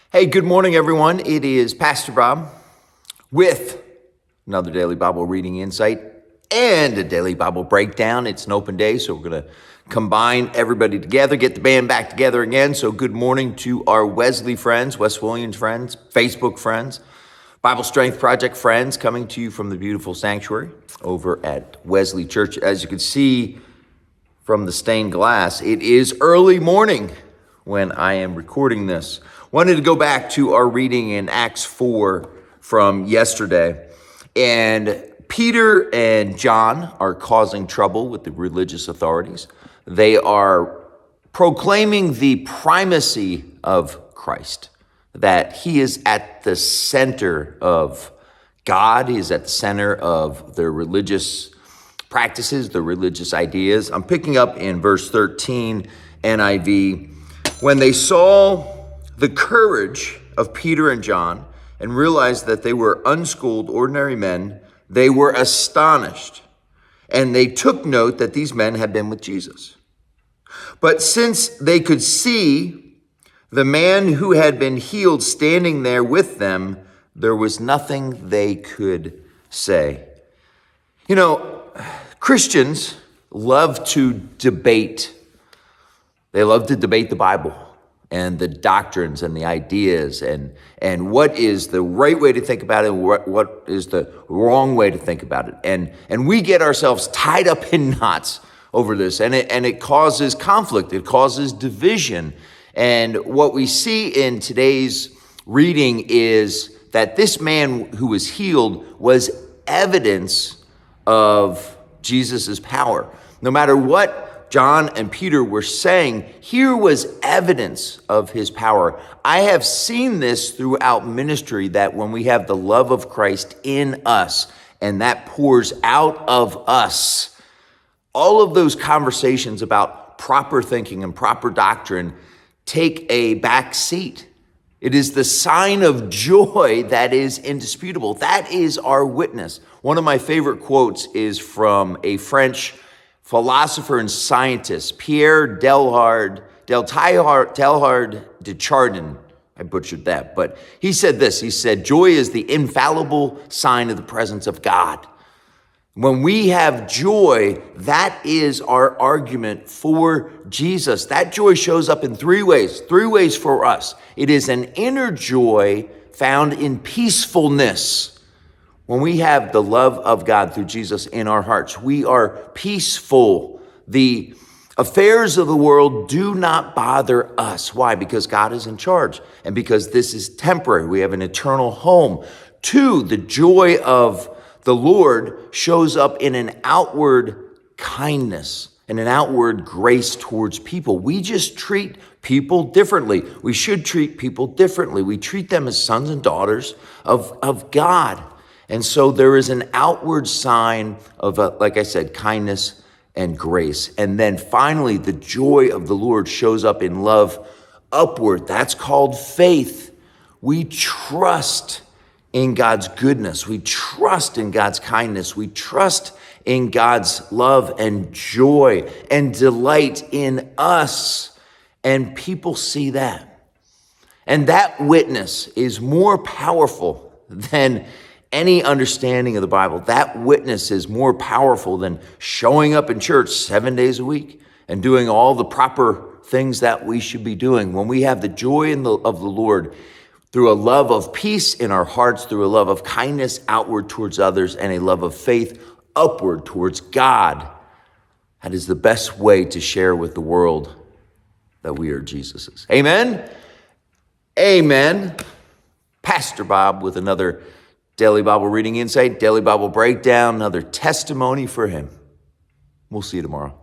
Hey, good morning, everyone. It is Pastor Bob with another Daily Bible Reading Insight and a Daily Bible Breakdown. It's an open day, so we're going to combine everybody together, get the band back together again. So good morning to our Wesley friends, West Williams friends, Facebook friends, Bible Strength Project friends, coming to you from the beautiful sanctuary over at Wesley Church. As you can see from the stained glass, it is early morning when I am recording this. Wanted to go back to our reading in Acts 4 from yesterday. And Peter and John are causing trouble with the religious authorities. They are proclaiming the primacy of Christ, that he is at the center of God. He is at the center of their religious practices, the religious ideas. I'm picking up in verse 13, NIV. When they saw the courage of Peter and John and realized that they were unschooled, ordinary men, they were astonished. And they took note that these men had been with Jesus. But since they could see the man who had been healed standing there with them, there was nothing they could say. You know, Christians love to debate. They love to debate the Bible and the doctrines and the ideas and what is the right way to think about it and what is the wrong way to think about it. And we get ourselves tied up in knots over this, and it causes conflict. It causes division. And what we see in today's reading is that this man who was healed was evidence of Jesus's power. No matter what John and Peter were saying, here was evidence of his power. I have seen this throughout ministry, that when we have the love of Christ in us and that pours out of us, all of those conversations about proper thinking and proper doctrine take a back seat. It is the sign of joy that is indisputable. That is our witness. One of my favorite quotes is from a French philosopher and scientist, Pierre Teilhard de Chardin. I butchered that, but he said this. He said, joy is the infallible sign of the presence of God. When we have joy, that is our argument for Jesus. That joy shows up in three ways for us. It is an inner joy found in peacefulness. When we have the love of God through Jesus in our hearts, we are peaceful. The affairs of the world do not bother us. Why? Because God is in charge and because this is temporary. We have an eternal home. 2, the joy of the Lord shows up in an outward kindness and an outward grace towards people. We just treat people differently. We should treat people differently. We treat them as sons and daughters of God. And so there is an outward sign of, like I said, kindness and grace. And then finally, the joy of the Lord shows up in love upward. That's called faith. We trust in God's goodness. We trust in God's kindness. We trust in God's love and joy and delight in us. And people see that. And that witness is more powerful than any understanding of the Bible. That witness is more powerful than showing up in church 7 days a week and doing all the proper things that we should be doing. When we have the joy of the Lord through a love of peace in our hearts, through a love of kindness outward towards others, and a love of faith upward towards God, that is the best way to share with the world that we are Jesus's. Amen? Amen. Pastor Bob with another Daily Bible Reading Insight, Daily Bible Breakdown, another testimony for him. We'll see you tomorrow.